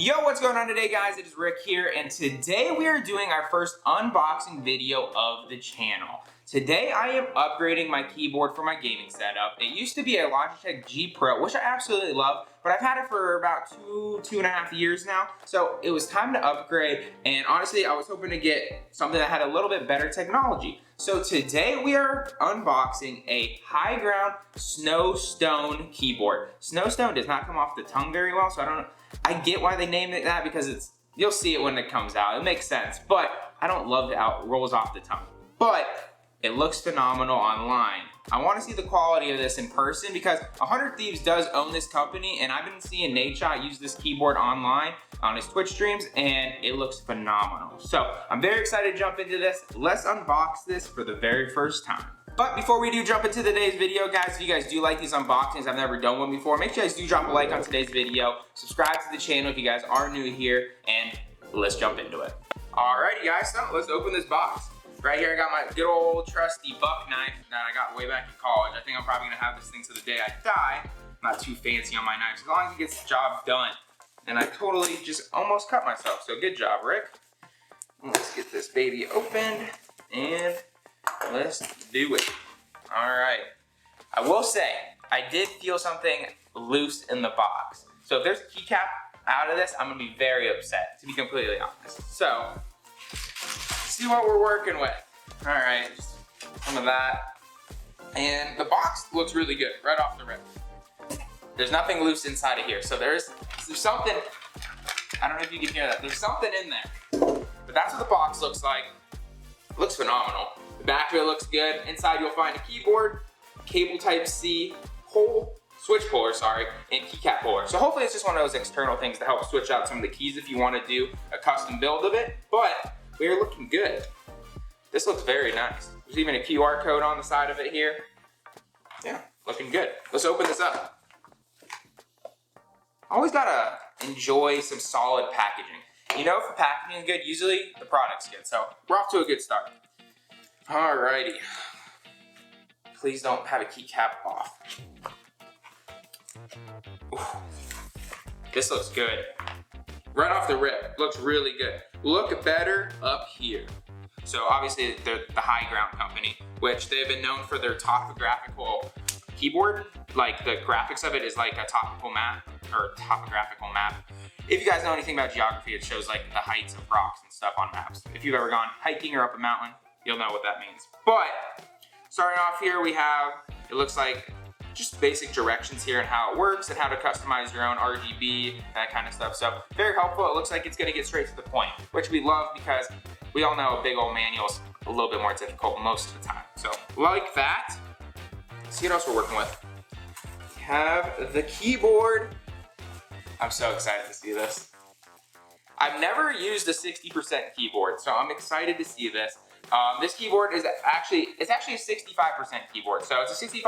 Yo, what's going on today, guys? It is Rick here, and today we are doing our first unboxing video of the channel. Today I am upgrading my keyboard for my gaming setup. It used to be a Logitech G Pro, which I absolutely love, but I've had it for about two and a half years now. So it was time to upgrade, and honestly, I was hoping to get something that had a little bit better technology. So today we are unboxing a Higround Snowstone keyboard. Snowstone does not come off the tongue very well, so I get why they named it that, because you'll see it when it comes out. It makes sense, but I don't love how it rolls off the tongue. But it looks phenomenal online. I want to see the quality of this in person because 100 Thieves does own this company, and I've been seeing Nadeshot use this keyboard online on his Twitch streams, and it looks phenomenal. So I'm very excited to jump into this. Let's unbox this for the very first time. But before we do jump into today's video, guys, if you guys do like these unboxings, I've never done one before, make sure you guys do drop a like on today's video, subscribe to the channel if you guys are new here, and let's jump into it. Alrighty guys, so let's open this box. Right here I got my good old trusty buck knife that I got way back in college. I think I'm probably gonna have this thing to the day I die. I'm not too fancy on my knives, as long as it gets the job done. And I totally just almost cut myself, so good job, Rick. Let's get this baby opened, and let's do it. All right. I will say, I did feel something loose in the box. So if there's a keycap out of this, I'm gonna be very upset, to be completely honest. So, see what we're working with. All right, just some of that. And the box looks really good, right off the rip. There's nothing loose inside of here. So there's something, I don't know if you can hear that. There's something in there. But that's what the box looks like. It looks phenomenal. The back of it looks good. Inside you'll find a keyboard, cable Type-C, switch puller, and keycap puller. So hopefully it's just one of those external things to help switch out some of the keys if you want to do a custom build of it. But we are looking good. This looks very nice. There's even a QR code on the side of it here. Yeah, looking good. Let's open this up. Always gotta enjoy some solid packaging. You know, if the packaging is good, usually the product's good. So we're off to a good start. Alrighty. Please don't have a keycap off. Ooh. This looks good. Right off the rip, looks really good. Look better up here. So obviously they're the Higround company, which they've been known for their topographical keyboard. Like the graphics of it is like a topographical map. If you guys know anything about geography, it shows like the heights of rocks and stuff on maps. If you've ever gone hiking or up a mountain, you'll know what that means. But starting off here, we have, it looks like just basic directions here and how it works and how to customize your own RGB, that kind of stuff. So very helpful. It looks like it's gonna get straight to the point, which we love because we all know a big old manual's a little bit more difficult most of the time. So like that. Let's see what else we're working with. We have the keyboard. I'm so excited to see this. I've never used a 60% keyboard, so I'm excited to see this. This keyboard is actually a 65% keyboard. So it's a 65%,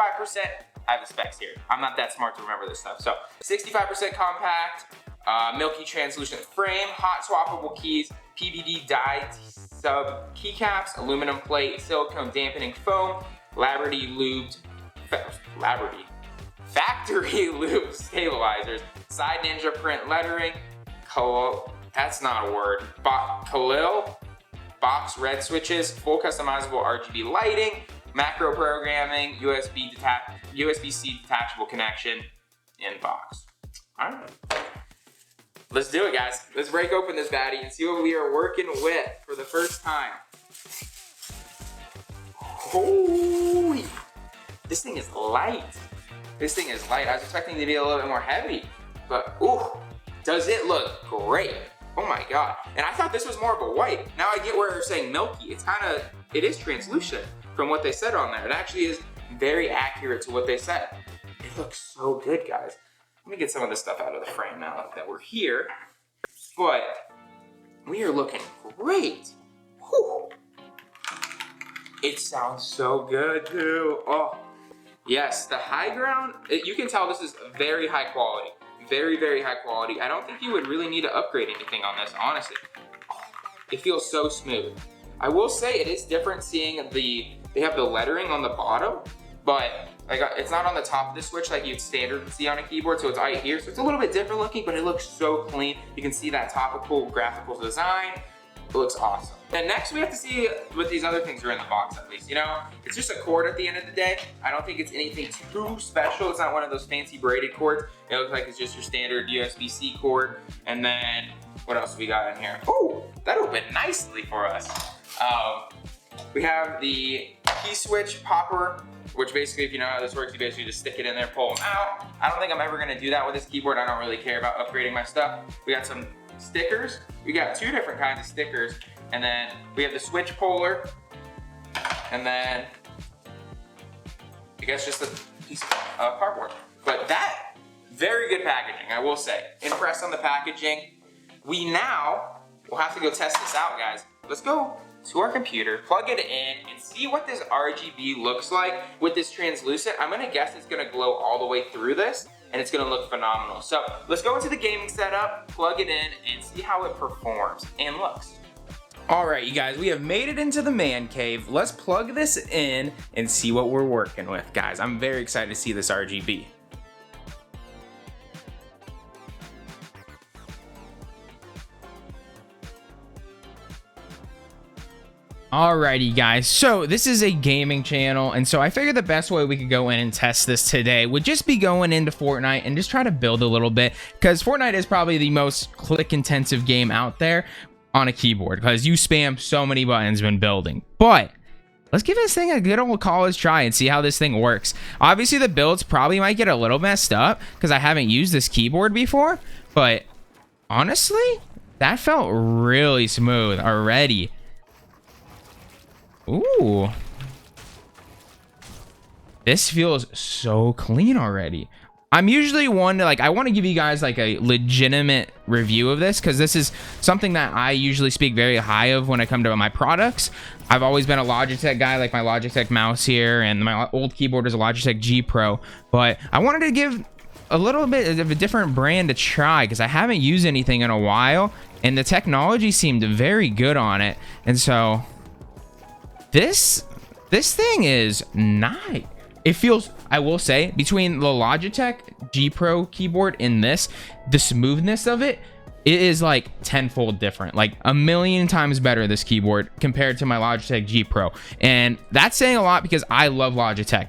I have the specs here. I'm not that smart to remember this stuff. So 65% compact, milky translucent frame, hot swappable keys, PVD dyed sub keycaps, aluminum plate, silicone dampening foam, factory lube stabilizers, side ninja print lettering, that's not a word, kalih, box red switches, full customizable RGB lighting, macro programming, USB-C detachable connection in box. All right. Let's do it, guys. Let's break open this baddie and see what we are working with for the first time. Holy, this thing is light. This thing is light. I was expecting it to be a little bit more heavy, but ooh, does it look great. Oh my God. And I thought this was more of a white. Now I get where they're saying milky. It is translucent from what they said on there. It actually is very accurate to what they said. It looks so good, guys. Let me get some of this stuff out of the frame now that we're here. But we are looking great. Whew. It sounds so good too. Oh, yes, the Higround, you can tell this is very high quality. Very, very high quality. I don't think you would really need to upgrade anything on this, honestly. It feels so smooth. I will say it is different seeing they have the lettering on the bottom but it's not on the top of the switch like you'd standard see on a keyboard, so it's right here. So it's a little bit different looking, but it looks so clean. You can see that topical graphical design. It looks awesome. And next we have to see what these other things are in the box at least. You know, it's just a cord at the end of the day. I don't think it's anything too special. It's not one of those fancy braided cords. It looks like it's just your standard USB-C cord. And then what else we got in here? Oh, that opened nicely for us. We have the key switch popper, which basically, if you know how this works, you basically just stick it in there, pull them out. I don't think I'm ever gonna do that with this keyboard. I don't really care about upgrading my stuff. We got some stickers. We got 2 different kinds of stickers. And then we have the switch puller. And then I guess just a piece of cardboard. But that, very good packaging, I will say. Impressed on the packaging. We now will have to go test this out, guys. Let's go to our computer, plug it in, and see what this RGB looks like with this translucent. I'm gonna guess it's gonna glow all the way through this, and it's gonna look phenomenal. So let's go into the gaming setup, plug it in, and see how it performs and looks. All right, you guys, we have made it into the man cave. Let's plug this in and see what we're working with, guys. I'm very excited to see this RGB. Alrighty guys, so this is a gaming channel, and so I figured the best way we could go in and test this today would just be going into Fortnite and just try to build a little bit, because Fortnite is probably the most click intensive game out there on a keyboard, because you spam so many buttons when building. But let's give this thing a good old college try and see how this thing works. Obviously the builds probably might get a little messed up because I haven't used this keyboard before, but honestly, that felt really smooth already. Ooh, this feels so clean already. I'm usually one to I want to give you guys like a legitimate review of this, because this is something that I usually speak very high of when I come to my products. I've always been a Logitech guy, like my Logitech mouse here, and my old keyboard is a Logitech G Pro, but I wanted to give a little bit of a different brand to try because I haven't used anything in a while, and the technology seemed very good on it. And so this thing is nice. It feels, I will say, between the Logitech G Pro keyboard and this, the smoothness of it, it is like tenfold different, like a million times better, this keyboard compared to my Logitech G Pro. And that's saying a lot because I love Logitech.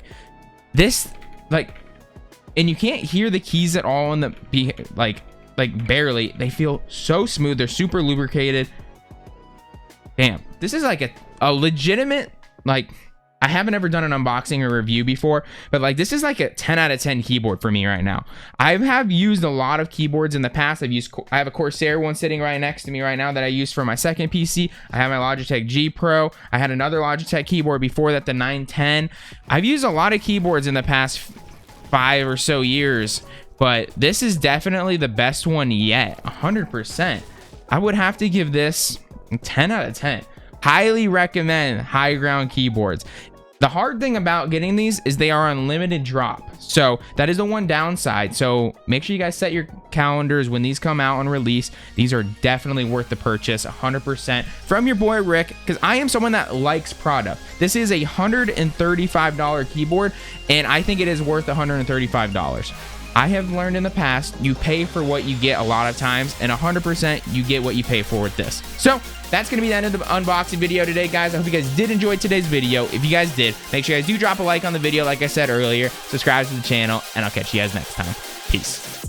This, and you can't hear the keys at all in the, like barely. They feel so smooth. They're super lubricated. Damn, this is like a legitimate, I haven't ever done an unboxing or review before, but this is like a 10 out of 10 keyboard for me right now. I have used a lot of keyboards in the past. I have a Corsair one sitting right next to me right now that I use for my second PC. I have my Logitech G Pro. I had another Logitech keyboard before that, the 910. I've used a lot of keyboards in the past 5 or so years, but this is definitely the best one yet, 100%. I would have to give this 10 out of 10. Highly recommend Higround keyboards. The hard thing about getting these is they are on limited drop. So that is the one downside. So make sure you guys set your calendars when these come out on release. These are definitely worth the purchase, 100%, from your boy Rick, because I am someone that likes product. This is a $135 keyboard, and I think it is worth $135. I have learned in the past, you pay for what you get a lot of times, and 100% you get what you pay for with this. So that's going to be the end of the unboxing video today, guys. I hope you guys did enjoy today's video. If you guys did, make sure you guys do drop a like on the video like I said earlier, subscribe to the channel, and I'll catch you guys next time. Peace.